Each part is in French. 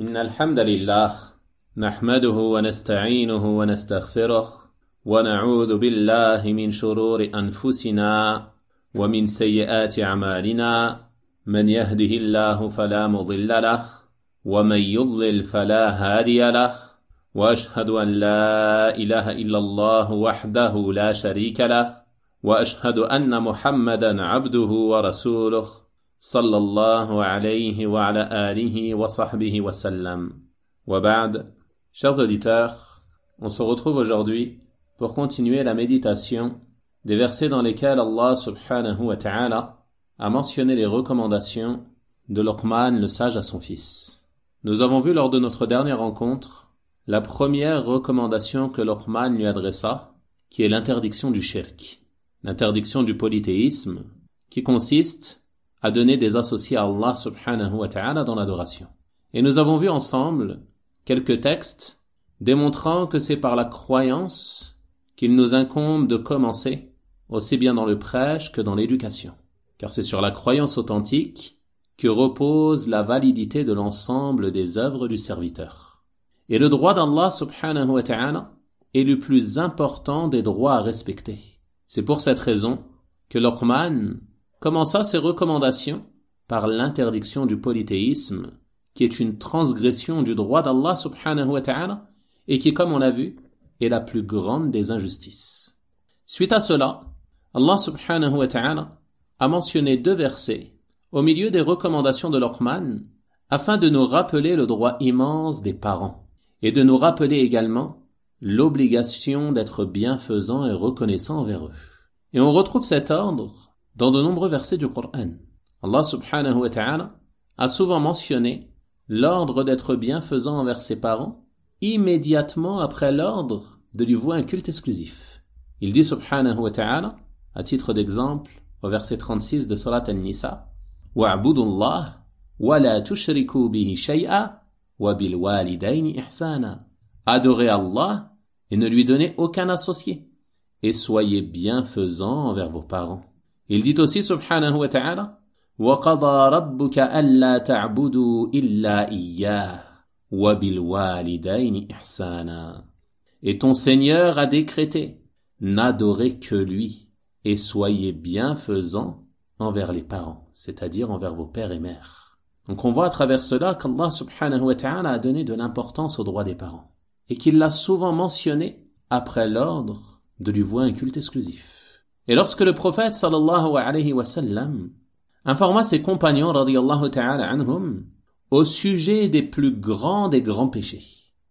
إن الحمد لله نحمده ونستعينه ونستغفره ونعوذ بالله من شرور أنفسنا ومن سيئات أعمالنا من يهده الله فلا مضل له ومن يضلل فلا هادي له وأشهد أن لا إله إلا الله وحده لا شريك له وأشهد أن محمدا عبده ورسوله صلى الله عليه وعلى آله وصحبه وسلم. وبعد, chers auditeurs, on se retrouve aujourd'hui pour continuer la méditation des versets dans lesquels Allah subhanahu wa ta'ala a mentionné les recommandations de Luqman le sage à son fils. Nous avons vu lors de notre dernière rencontre la première recommandation que Luqman lui adressa, qui est l'interdiction du shirk, l'interdiction du polythéisme, qui consiste à donner des associés à Allah subhanahu wa ta'ala dans l'adoration. Et nous avons vu ensemble quelques textes démontrant que c'est par la croyance qu'il nous incombe de commencer, aussi bien dans le prêche que dans l'éducation. Car c'est sur la croyance authentique que repose la validité de l'ensemble des œuvres du serviteur. Et le droit d'Allah subhanahu wa ta'ala est le plus important des droits à respecter. C'est pour cette raison que Luqman commença ses recommandations par l'interdiction du polythéisme, qui est une transgression du droit d'Allah subhanahu wa ta'ala et qui, comme on l'a vu, est la plus grande des injustices. Suite à cela, Allah subhanahu wa ta'ala a mentionné 2 versets au milieu des recommandations de Luqman afin de nous rappeler le droit immense des parents et de nous rappeler également l'obligation d'être bienfaisant et reconnaissant envers eux. Et on retrouve cet ordre dans de nombreux versets du Coran. Allah subhanahu wa ta'ala a souvent mentionné l'ordre d'être bienfaisant envers ses parents immédiatement après l'ordre de lui vouer un culte exclusif. Il dit subhanahu wa ta'ala, à titre d'exemple, au verset 36 de Surat An-Nisa, وَاعْبُدُوا اللَّهَ وَلَا تُشْرِكُوا بِهِ شَيْئًا وَبِالْوَالِدَيْنِ إِحْسَانًا. Adorez Allah et ne lui donnez aucun associé, et soyez bienfaisants envers vos parents. Il dit aussi subhanahu wa ta'ala وَقَضَى رَبُّكَ أَلَّا تَعْبُدُوا إِلَّا إِيَّاهُ وَبِالْوَالِدَيْنِ إِحْسَانًا. Et ton Seigneur a décrété, n'adorez que lui, et soyez bienfaisants envers les parents, c'est-à-dire envers vos pères et mères. Donc on voit à travers cela qu'Allah subhanahu wa ta'ala a donné de l'importance au droit des parents, et qu'il l'a souvent mentionné après l'ordre de lui vouer un culte exclusif. Et lorsque le prophète sallallahu alayhi wa sallam informa ses compagnons radiyallahu ta'ala anhum au sujet des plus grands des grands péchés,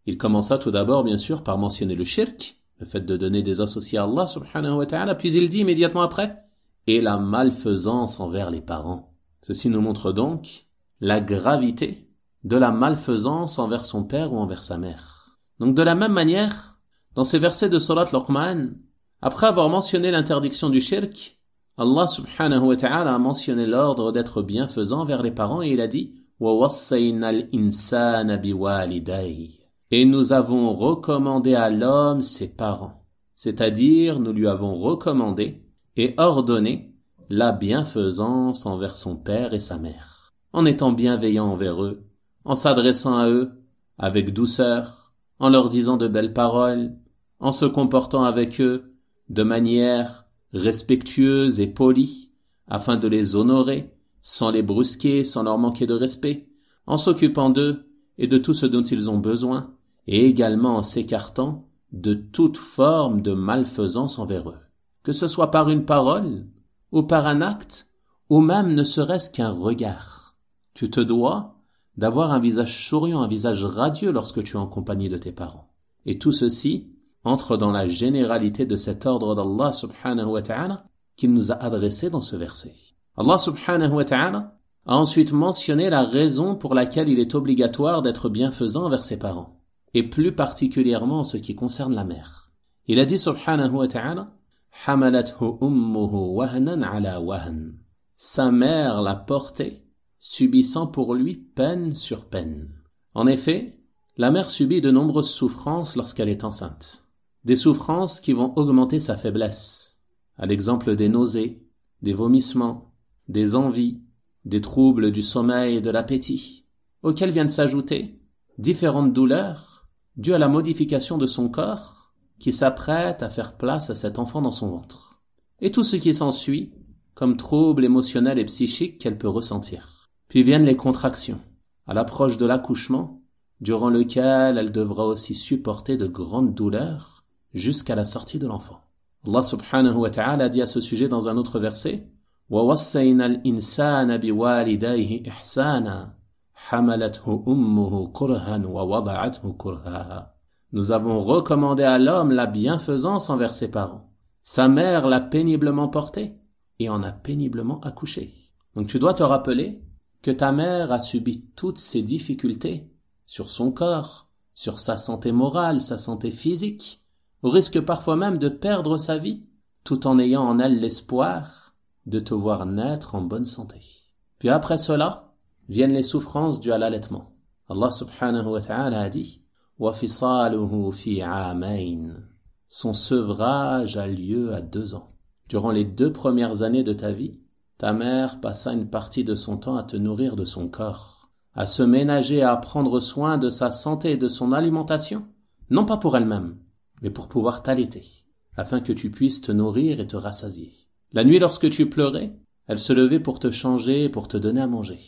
il commença tout d'abord bien sûr par mentionner le shirk, le fait de donner des associés à Allah subhanahu wa ta'ala, puis il dit immédiatement après et la malfaisance envers les parents. Ceci nous montre donc la gravité de la malfaisance envers son père ou envers sa mère. Donc de la même manière, dans ces versets de Surat Luqman, après avoir mentionné l'interdiction du shirk, Allah subhanahu wa ta'ala a mentionné l'ordre d'être bienfaisant vers les parents et il a dit وَوَصَّيْنَا الْإِنسَانَ بِوَالِدَيْهِ. Et nous avons recommandé à l'homme ses parents, c'est-à-dire nous lui avons recommandé et ordonné la bienfaisance envers son père et sa mère, en étant bienveillant envers eux, en s'adressant à eux avec douceur, en leur disant de belles paroles, en se comportant avec eux de manière respectueuse et polie, afin de les honorer, sans les brusquer, sans leur manquer de respect, en s'occupant d'eux et de tout ce dont ils ont besoin, et également en s'écartant de toute forme de malfaisance envers eux, que ce soit par une parole, ou par un acte, ou même ne serait-ce qu'un regard. Tu te dois d'avoir un visage souriant, un visage radieux lorsque tu es en compagnie de tes parents. Et tout ceci entre dans la généralité de cet ordre d'Allah subhanahu wa ta'ala qu'il nous a adressé dans ce verset. Allah subhanahu wa ta'ala a ensuite mentionné la raison pour laquelle il est obligatoire d'être bienfaisant envers ses parents, et plus particulièrement en ce qui concerne la mère. Il a dit subhanahu wa ta'ala حَمَلَتْهُ أُمُّهُ وَهْنًا عَلَى وَهْنٍ. Sa mère l'a porté, subissant pour lui peine sur peine. En effet, la mère subit de nombreuses souffrances lorsqu'elle est enceinte. Des souffrances qui vont augmenter sa faiblesse, à l'exemple des nausées, des vomissements, des envies, des troubles du sommeil et de l'appétit, auxquels viennent s'ajouter différentes douleurs dues à la modification de son corps qui s'apprête à faire place à cet enfant dans son ventre. Et tout ce qui s'ensuit, comme troubles émotionnels et psychiques qu'elle peut ressentir. Puis viennent les contractions, à l'approche de l'accouchement, durant lequel elle devra aussi supporter de grandes douleurs jusqu'à la sortie de l'enfant. Allah subhanahu wa ta'ala dit à ce sujet dans un autre verset, وَوَصَّيْنَا الْإِنسَانَ بِوَالِدَيْهِ إِحْسَانًا حَمَلَتْهُ أُمُّهُ كُرْهًا وَوَضَعَتْهُ كُرْهًا. Nous avons recommandé à l'homme la bienfaisance envers ses parents. Sa mère l'a péniblement porté et en a péniblement accouché. Donc tu dois te rappeler que ta mère a subi toutes ces difficultés sur son corps, sur sa santé morale, sa santé physique, au risque parfois même de perdre sa vie, tout en ayant en elle l'espoir de te voir naître en bonne santé. Puis après cela, viennent les souffrances dues à l'allaitement. Allah subhanahu wa ta'ala a dit « وَفِصَالُهُ فِي عَامَيْنِ » Son sevrage a lieu à 2 ans. Durant les 2 premières années de ta vie, ta mère passa une partie de son temps à te nourrir de son corps, à se ménager, à prendre soin de sa santé et de son alimentation, non pas pour elle-même, mais pour pouvoir t'allaiter, afin que tu puisses te nourrir et te rassasier. La nuit, lorsque tu pleurais, elle se levait pour te changer et pour te donner à manger.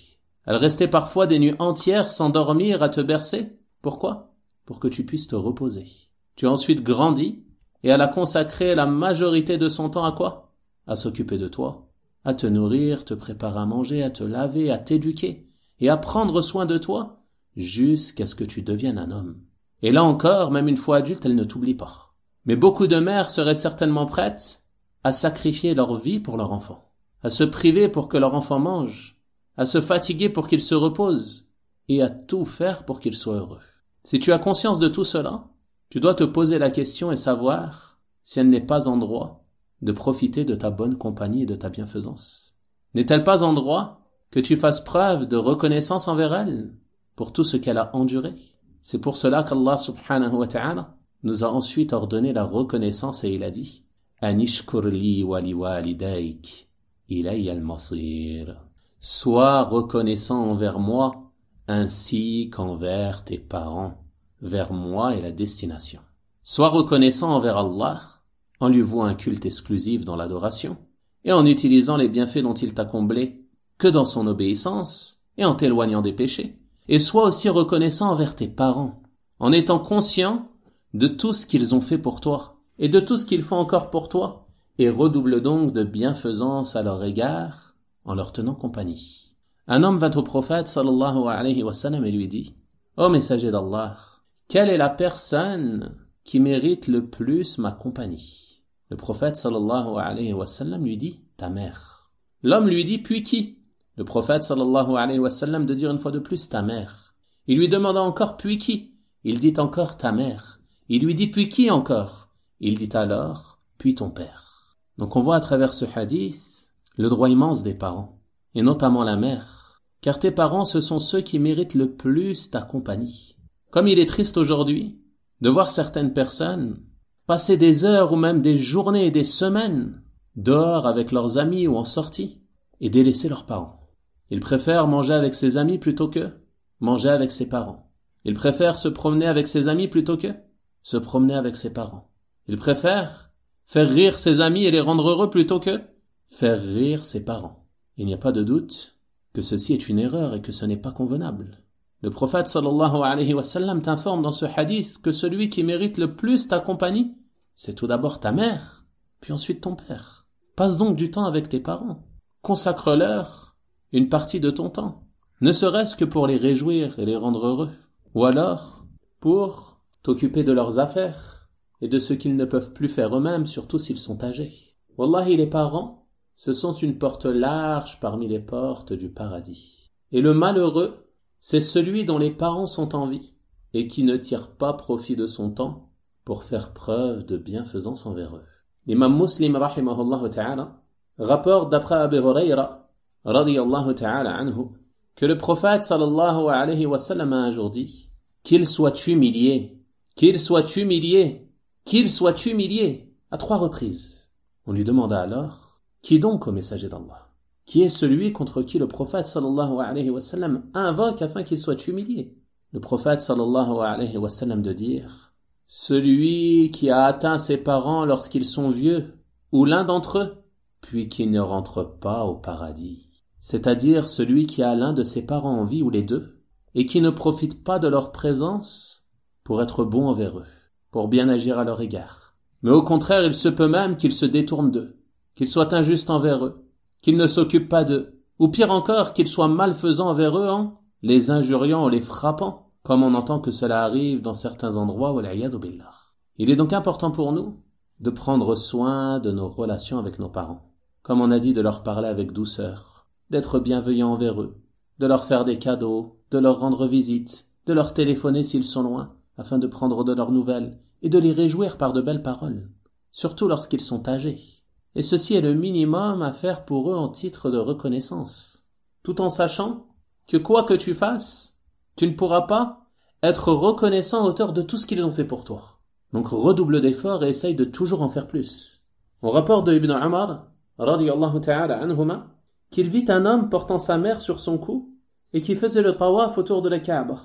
Elle restait parfois des nuits entières sans dormir à te bercer. Pourquoi? Pour que tu puisses te reposer. Tu as ensuite grandi et elle a consacré la majorité de son temps à quoi? À s'occuper de toi, à te nourrir, te préparer à manger, à te laver, à t'éduquer et à prendre soin de toi jusqu'à ce que tu deviennes un homme. Et là encore, même une fois adulte, elle ne t'oublie pas. Mais beaucoup de mères seraient certainement prêtes à sacrifier leur vie pour leur enfant, à se priver pour que leur enfant mange, à se fatiguer pour qu'il se repose et à tout faire pour qu'il soit heureux. Si tu as conscience de tout cela, tu dois te poser la question et savoir si elle n'est pas en droit de profiter de ta bonne compagnie et de ta bienfaisance. N'est-elle pas en droit que tu fasses preuve de reconnaissance envers elle pour tout ce qu'elle a enduré? C'est pour cela qu'Allah subhanahu wa ta'ala nous a ensuite ordonné la reconnaissance et il a dit « Anishkur li wa li walidayk, ilayya al-masir » Sois reconnaissant envers moi ainsi qu'envers tes parents. Vers moi est la destination. Sois reconnaissant envers Allah en lui vouant un culte exclusif dans l'adoration et en utilisant les bienfaits dont il t'a comblé que dans son obéissance et en t'éloignant des péchés. Et sois aussi reconnaissant envers tes parents en étant conscient de tout ce qu'ils ont fait pour toi et de tout ce qu'ils font encore pour toi et redouble donc de bienfaisance à leur égard en leur tenant compagnie. Un homme vint au prophète sallallahu alayhi wa sallam et lui dit « Ô messager d'Allah, quelle est la personne qui mérite le plus ma compagnie ?» Le prophète sallallahu alayhi wa sallam lui dit « Ta mère ». L'homme lui dit « Puis qui ?» Le prophète sallallahu alayhi wa sallam de dire une fois de plus « Ta mère ». Il lui demanda encore « Puis qui ?» Il dit encore « Ta mère ». Il lui dit « Puis qui encore ?» Il dit alors « Puis ton père ». Donc on voit à travers ce hadith le droit immense des parents, et notamment la mère, car tes parents ce sont ceux qui méritent le plus ta compagnie. Comme il est triste aujourd'hui de voir certaines personnes passer des heures ou même des journées et des semaines dehors avec leurs amis ou en sortie et délaisser leurs parents. Ils préfèrent manger avec ses amis plutôt que manger avec ses parents. Ils préfèrent se promener avec ses amis plutôt que se promener avec ses parents. Ils préfèrent faire rire ses amis et les rendre heureux plutôt que faire rire ses parents. Il n'y a pas de doute que ceci est une erreur et que ce n'est pas convenable. Le prophète sallallahu alayhi wa sallam t'informe dans ce hadith que celui qui mérite le plus ta compagnie, c'est tout d'abord ta mère, puis ensuite ton père. Passe donc du temps avec tes parents. Consacre-leur une partie de ton temps, ne serait-ce que pour les réjouir et les rendre heureux, ou alors pour t'occuper de leurs affaires et de ce qu'ils ne peuvent plus faire eux-mêmes, surtout s'ils sont âgés. Wallahi, les parents, ce sont une porte large parmi les portes du paradis. Et le malheureux, c'est celui dont les parents sont en vie et qui ne tire pas profit de son temps pour faire preuve de bienfaisance envers eux. L'imam Muslim rahimahullah ta'ala rapporte d'après Abu Hurayra radiyallahu ta'ala anhu que le prophète sallallahu alayhi wa sallam a un jour dit « Qu'il soit humilié, qu'il soit humilié, qu'il soit humilié » à 3 reprises. On lui demanda alors « Qui donc au messager d'Allah ? Qui est celui contre qui le prophète sallallahu alayhi wa sallam invoque afin qu'il soit humilié ?» le prophète sallallahu alayhi wa sallam de dire: celui qui a atteint ses parents lorsqu'ils sont vieux, ou l'un d'entre eux, puis qui ne rentre pas au paradis. C'est-à-dire celui qui a l'un de ses parents en vie ou les deux, et qui ne profite pas de leur présence pour être bon envers eux, pour bien agir à leur égard. Mais au contraire, il se peut même qu'il se détourne d'eux, qu'il soit injuste envers eux, qu'il ne s'occupe pas d'eux, ou pire encore, qu'il soit malfaisant envers eux en les injuriant ou les frappant, comme on entend que cela arrive dans certains endroits, wal'iyadhu billah. Il est donc important pour nous de prendre soin de nos relations avec nos parents. Comme on a dit, de leur parler avec douceur, d'être bienveillant envers eux, de leur faire des cadeaux, de leur rendre visite, de leur téléphoner s'ils sont loin, afin de prendre de leurs nouvelles, et de les réjouir par de belles paroles, surtout lorsqu'ils sont âgés. Et ceci est le minimum à faire pour eux en titre de reconnaissance, tout en sachant que quoi que tu fasses, tu ne pourras pas être reconnaissant à hauteur de tout ce qu'ils ont fait pour toi. Donc redouble d'efforts et essaye de toujours en faire plus. On rapporte de Ibn Umar, radiyallahu ta'ala anhuma, qu'il vit un homme portant sa mère sur son cou et qui faisait le tawaf autour de la Kaaba.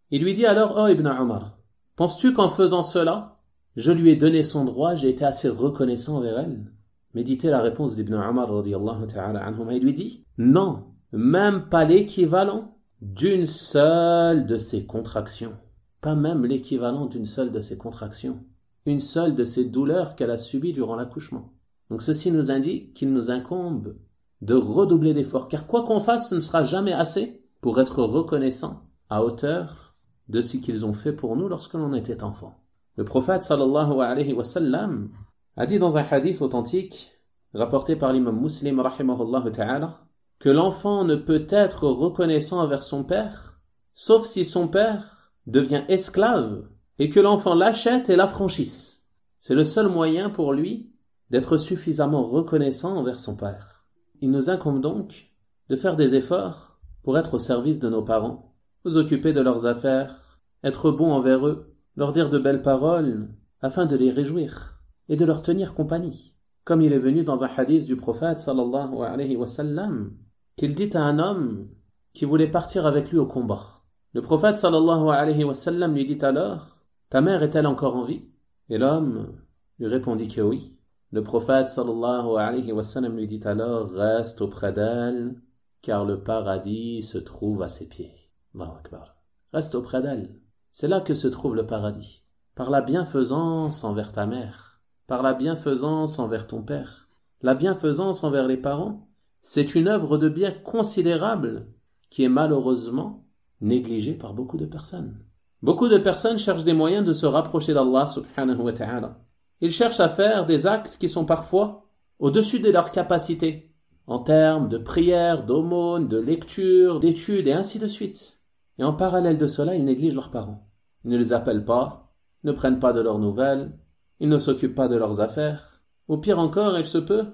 Il lui dit alors: oh Ibn Umar, penses-tu qu'en faisant cela, je lui ai donné son droit, j'ai été assez reconnaissant envers elle? Méditez la réponse d'Ibn Umar radiyallahu ta'ala anhuma. Il lui dit: non, même pas l'équivalent d'une seule de ces contractions. Pas même l'équivalent d'une seule de ces contractions. Une seule de ces douleurs qu'elle a subies durant l'accouchement. Donc ceci nous indique qu'il nous incombe de redoubler d'efforts, car quoi qu'on fasse, ce ne sera jamais assez pour être reconnaissant à hauteur de ce qu'ils ont fait pour nous lorsque l'on était enfant. Le prophète sallallahu alayhi wa sallam a dit dans un hadith authentique, rapporté par l'imam Muslim rahimahullah ta'ala, que l'enfant ne peut être reconnaissant envers son père, sauf si son père devient esclave et que l'enfant l'achète et l'affranchisse. C'est le seul moyen pour lui d'être suffisamment reconnaissant envers son père. Il nous incombe donc de faire des efforts pour être au service de nos parents, nous occuper de leurs affaires, être bon envers eux, leur dire de belles paroles afin de les réjouir et de leur tenir compagnie. Comme il est venu dans un hadith du prophète sallallahu alayhi wa sallam, qu'il dit à un homme qui voulait partir avec lui au combat. Le prophète sallallahu alayhi wa sallam lui dit alors: ta mère est-elle encore en vie? Et l'homme lui répondit que oui. Le prophète sallallahu alayhi wa sallam lui dit alors: reste auprès d'elle, car le paradis se trouve à ses pieds. Allahu Akbar. Reste auprès d'elle. C'est là que se trouve le paradis. Par la bienfaisance envers ta mère, par la bienfaisance envers ton père, la bienfaisance envers les parents, c'est une œuvre de bien considérable qui est malheureusement négligée par beaucoup de personnes. Beaucoup de personnes cherchent des moyens de se rapprocher d'Allah subhanahu wa ta'ala. Ils cherchent à faire des actes qui sont parfois au-dessus de leurs capacités, en termes de prière, d'aumône, de lecture, d'études et ainsi de suite. Et en parallèle de cela, ils négligent leurs parents. Ils ne les appellent pas, ne prennent pas de leurs nouvelles, ils ne s'occupent pas de leurs affaires. Ou pire encore, il se peut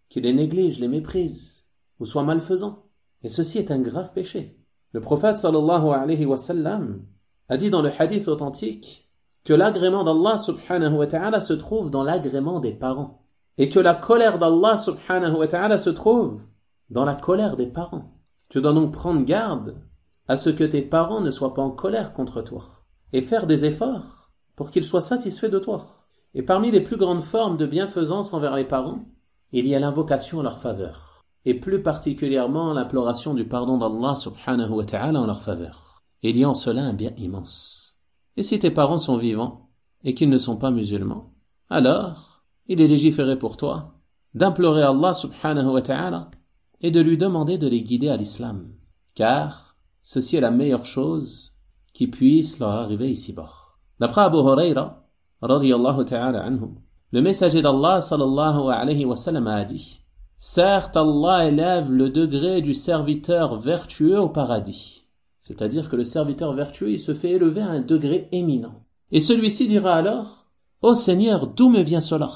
qu'ils les négligent, les méprisent, ou soient malfaisants. Et ceci est un grave péché. Le prophète sallallahu alayhi wa sallam a dit dans le hadith authentique que l'agrément d'Allah subhanahu wa ta'ala se trouve dans l'agrément des parents. Et que la colère d'Allah subhanahu wa ta'ala se trouve dans la colère des parents. Tu dois donc prendre garde à ce que tes parents ne soient pas en colère contre toi. Et faire des efforts pour qu'ils soient satisfaits de toi. Et parmi les plus grandes formes de bienfaisance envers les parents, il y a l'invocation en leur faveur. Et plus particulièrement l'imploration du pardon d'Allah subhanahu wa ta'ala en leur faveur. Il y a en cela un bien immense. Et si tes parents sont vivants et qu'ils ne sont pas musulmans, alors il est légiféré pour toi d'implorer Allah subhanahu wa ta'ala et de lui demander de les guider à l'islam. Car ceci est la meilleure chose qui puisse leur arriver ici-bas. D'après Abu Huraira, radiyallahu ta'ala anhu, le messager d'Allah sallallahu alayhi wa sallam a dit: certes, Allah élève le degré du serviteur vertueux au paradis. C'est-à-dire que le serviteur vertueux, il se fait élever à un degré éminent. Et celui-ci dira alors: ô Seigneur, d'où me vient cela?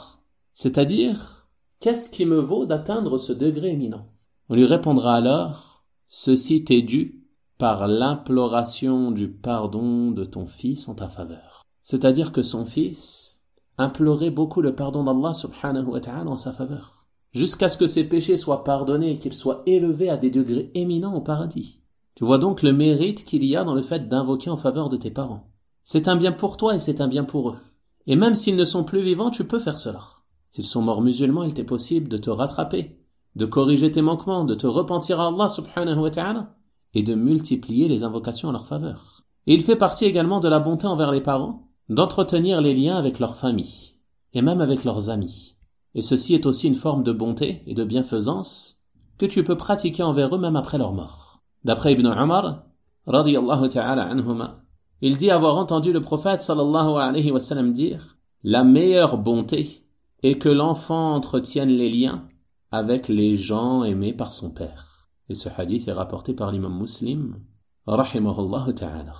C'est-à-dire, qu'est-ce qui me vaut d'atteindre ce degré éminent? On lui répondra alors: ceci t'est dû par l'imploration du pardon de ton fils en ta faveur. C'est-à-dire que son fils implorait beaucoup le pardon d'Allah subhanahu wa ta'ala en sa faveur, jusqu'à ce que ses péchés soient pardonnés et qu'il soit élevé à des degrés éminents au paradis. Tu vois donc le mérite qu'il y a dans le fait d'invoquer en faveur de tes parents. C'est un bien pour toi et c'est un bien pour eux. Et même s'ils ne sont plus vivants, tu peux faire cela. S'ils sont morts musulmans, il t'est possible de te rattraper, de corriger tes manquements, de te repentir à Allah subhanahu wa ta'ala et de multiplier les invocations en leur faveur. Et il fait partie également de la bonté envers les parents, d'entretenir les liens avec leur famille et même avec leurs amis. Et ceci est aussi une forme de bonté et de bienfaisance que tu peux pratiquer envers eux même après leur mort. D'après Ibn Umar, radiyallahu ta'ala anhuma, il dit avoir entendu le prophète sallallahu alayhi wa sallam dire « La meilleure bonté est que l'enfant entretienne les liens avec les gens aimés par son père. » Et ce hadith est rapporté par l'imam Muslim, rahimahullah ta'ala.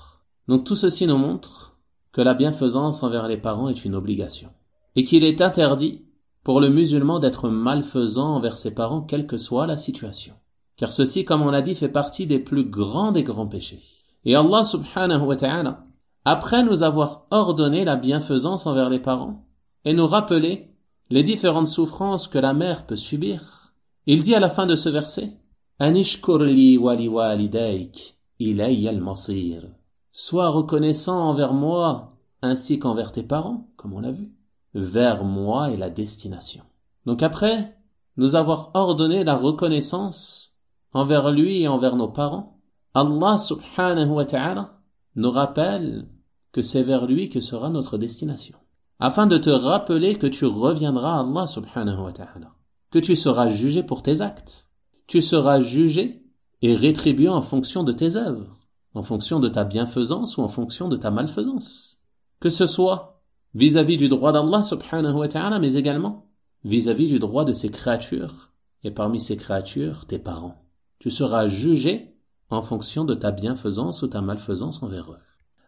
Donc tout ceci nous montre que la bienfaisance envers les parents est une obligation et qu'il est interdit pour le musulman d'être malfaisant envers ses parents quelle que soit la situation. Car ceci, comme on l'a dit, fait partie des plus grands des grands péchés. Et Allah subhanahu wa ta'ala, après nous avoir ordonné la bienfaisance envers les parents et nous rappeler les différentes souffrances que la mère peut subir, il dit à la fin de ce verset « Anishkur li wa li walidayk ilayya al-masir » Sois reconnaissant envers moi ainsi qu'envers tes parents, comme on l'a vu. Vers moi est la destination. Donc après nous avoir ordonné la reconnaissance envers lui et envers nos parents, Allah subhanahu wa ta'ala nous rappelle que c'est vers lui que sera notre destination. Afin de te rappeler que tu reviendras à Allah subhanahu wa ta'ala, que tu seras jugé pour tes actes. Tu seras jugé et rétribué en fonction de tes œuvres, en fonction de ta bienfaisance ou en fonction de ta malfaisance. Que ce soit vis-à-vis du droit d'Allah subhanahu wa ta'ala, mais également vis-à-vis du droit de ses créatures, et parmi ces créatures, tes parents. Tu seras jugé en fonction de ta bienfaisance ou ta malfaisance envers eux.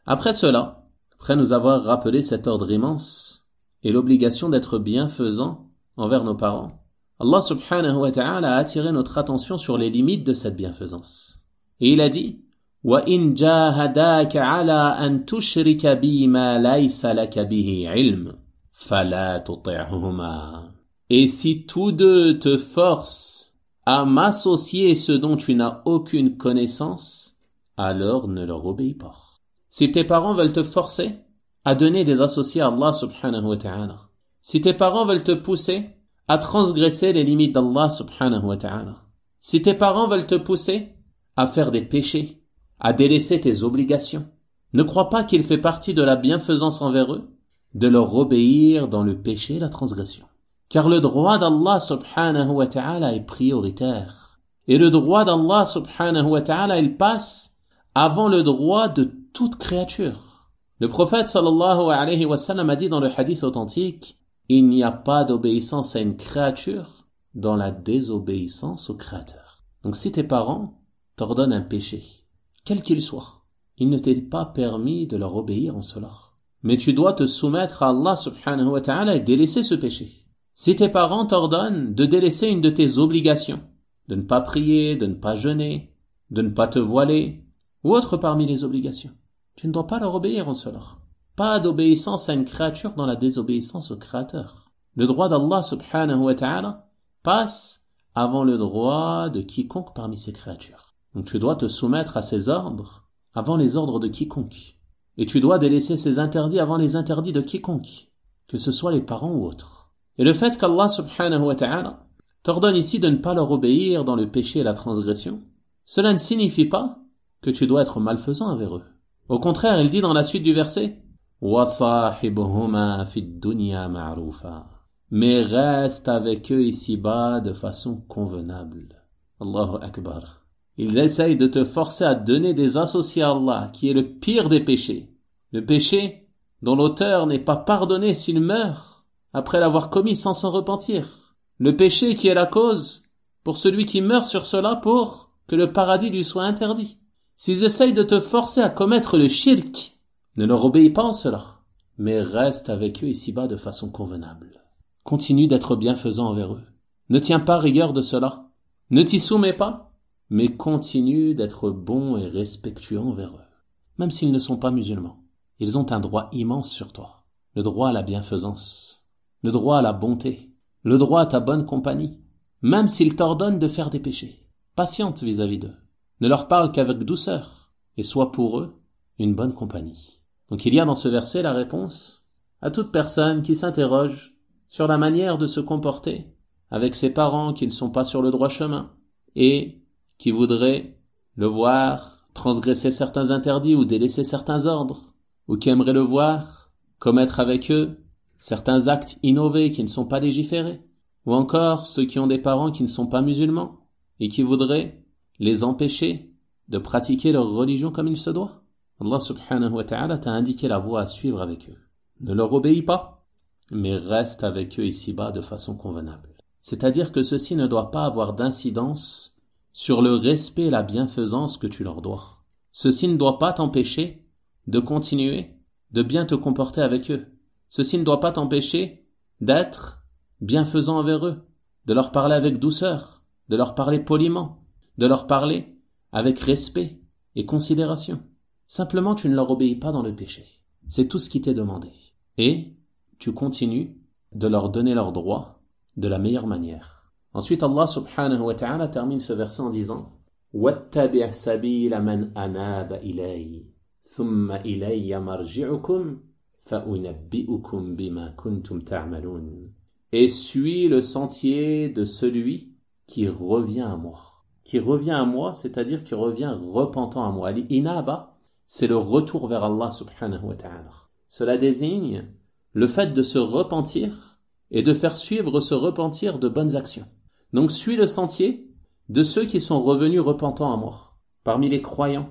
Après cela, après nous avoir rappelé cet ordre immense et l'obligation d'être bienfaisant envers nos parents, Allah subhanahu wa ta'ala a attiré notre attention sur les limites de cette bienfaisance. Et il a dit وَإِنْ جَاهَدَاكَ عَلَىٰ أَنْ تُشْرِكَ بِي مَا لَيْسَ لَكَ بِهِ عِلْمٌ فَلَا تُطِعْهُمَا. Et si tous deux te forcent à m'associer ce dont tu n'as aucune connaissance, alors ne leur obéis pas. Si tes parents veulent te forcer à donner des associés à Allah subhanahu wa ta'ala, si tes parents veulent te pousser à transgresser les limites d'Allah subhanahu wa ta'ala, si tes parents veulent te pousser à faire des péchés, à délaisser tes obligations, ne crois pas qu'il fait partie de la bienfaisance envers eux de leur obéir dans le péché et la transgression. Car le droit d'Allah subhanahu wa ta'ala est prioritaire. Et le droit d'Allah subhanahu wa ta'ala, il passe avant le droit de toute créature. Le prophète sallallahu alayhi wa sallam a dit dans le hadith authentique, il n'y a pas d'obéissance à une créature dans la désobéissance au Créateur. Donc si tes parents t'ordonnent un péché, quel qu'il soit, il ne t'est pas permis de leur obéir en cela. Mais tu dois te soumettre à Allah subhanahu wa ta'ala et délaisser ce péché. Si tes parents t'ordonnent de délaisser une de tes obligations, de ne pas prier, de ne pas jeûner, de ne pas te voiler, ou autre parmi les obligations, tu ne dois pas leur obéir en cela. Pas d'obéissance à une créature dans la désobéissance au Créateur. Le droit d'Allah subhanahu wa ta'ala passe avant le droit de quiconque parmi ses créatures. Donc tu dois te soumettre à ses ordres avant les ordres de quiconque. Et tu dois délaisser ses interdits avant les interdits de quiconque, que ce soit les parents ou autres. Et le fait qu'Allah subhanahu wa ta'ala t'ordonne ici de ne pas leur obéir dans le péché et la transgression, cela ne signifie pas que tu dois être malfaisant envers eux. Au contraire, il dit dans la suite du verset, وَصَاحِبْهُمَا فِي الدُّنْيَا مَعْرُوفًا. Mais reste avec eux ici-bas de façon convenable. Allahu Akbar. Ils essayent de te forcer à donner des associés à Allah, qui est le pire des péchés. Le péché dont l'auteur n'est pas pardonné s'il meurt après l'avoir commis sans s'en repentir. Le péché qui est la cause pour celui qui meurt sur cela pour que le paradis lui soit interdit. S'ils essayent de te forcer à commettre le shirk, ne leur obéis pas en cela, mais reste avec eux ici-bas de façon convenable. Continue d'être bienfaisant envers eux. Ne tiens pas rigueur de cela. Ne t'y soumets pas, mais continue d'être bon et respectueux envers eux. Même s'ils ne sont pas musulmans, ils ont un droit immense sur toi. Le droit à la bienfaisance, le droit à la bonté, le droit à ta bonne compagnie, même s'ils t'ordonnent de faire des péchés. Patiente vis-à-vis d'eux. Ne leur parle qu'avec douceur et sois pour eux une bonne compagnie. Donc il y a dans ce verset la réponse à toute personne qui s'interroge sur la manière de se comporter avec ses parents qui ne sont pas sur le droit chemin et qui voudraient le voir transgresser certains interdits ou délaisser certains ordres, ou qui aimeraient le voir commettre avec eux certains actes innovés qui ne sont pas légiférés, ou encore ceux qui ont des parents qui ne sont pas musulmans et qui voudraient les empêcher de pratiquer leur religion comme il se doit. Allah subhanahu wa ta'ala t'a indiqué la voie à suivre avec eux. Ne leur obéis pas, mais reste avec eux ici-bas de façon convenable. C'est-à-dire que ceci ne doit pas avoir d'incidence sur le respect et la bienfaisance que tu leur dois. Ceci ne doit pas t'empêcher de continuer de bien te comporter avec eux. Ceci ne doit pas t'empêcher d'être bienfaisant envers eux, de leur parler avec douceur, de leur parler poliment, de leur parler avec respect et considération. Simplement, tu ne leur obéis pas dans le péché. C'est tout ce qui t'est demandé. Et tu continues de leur donner leurs droits de la meilleure manière. Ensuite, Allah subhanahu wa ta'ala termine ce verset en disant وَاتَّبِعْ سَبِيلَ مَنْ أَنَابَ إِلَيَّ ثُمَّ إِلَيَّ مَرْجِعُكُمْ فَأُنَبِّئُكُمْ بِمَا كُنْتُمْ تَعْمَلُونَ. Et suis le sentier de celui qui revient à moi. Qui revient à moi, c'est-à-dire qui revient repentant à moi. L'inaba, c'est le retour vers Allah subhanahu wa ta'ala. Cela désigne le fait de se repentir et de faire suivre ce repentir de bonnes actions. Donc suis le sentier de ceux qui sont revenus repentants à moi, parmi les croyants,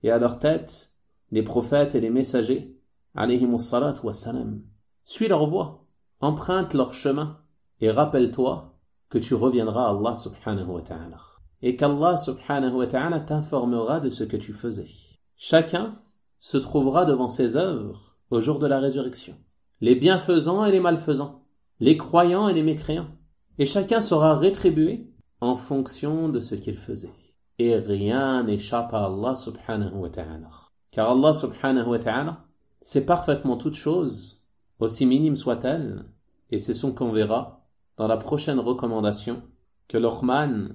et à leur tête, les prophètes et les messagers, alayhimus salatu wassalam. Suis leur voie, emprunte leur chemin, et rappelle-toi que tu reviendras à Allah subhanahu wa ta'ala. Et qu'Allah subhanahu wa ta'ala t'informera de ce que tu faisais. Chacun se trouvera devant ses œuvres au jour de la résurrection. Les bienfaisants et les malfaisants, les croyants et les mécréants. Et chacun sera rétribué en fonction de ce qu'il faisait. Et rien n'échappe à Allah subhanahu wa ta'ala. Car Allah subhanahu wa ta'ala sait parfaitement toutes choses, aussi minimes soient-elles, et c'est ce qu'on verra dans la prochaine recommandation que Luqman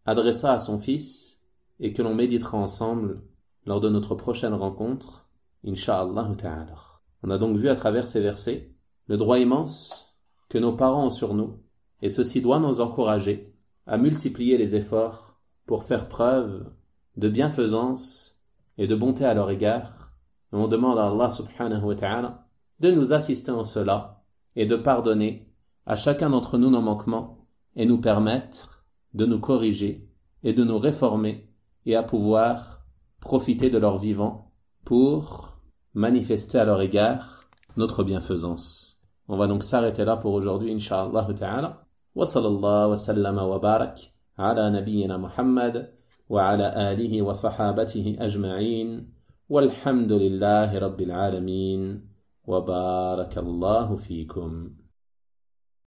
adressa à son fils et que l'on méditera ensemble lors de notre prochaine rencontre, incha'Allah ta'ala. On a donc vu à travers ces versets le droit immense que nos parents ont sur nous, et ceci doit nous encourager à multiplier les efforts pour faire preuve de bienfaisance et de bonté à leur égard. Et on demande à Allah subhanahu wa ta'ala de nous assister en cela et de pardonner à chacun d'entre nous nos manquements et nous permettre de nous corriger et de nous réformer et à pouvoir profiter de leur vivant pour manifester à leur égard notre bienfaisance. On va donc s'arrêter là pour aujourd'hui, incha'Allah ta'ala. Wa sallallahu wa sallama wa barak ala nabiyyina Muhammad wa ala alihi wa sahabatihi ajma'in walhamdulillahi rabbil alamin wa barakallahu fikum.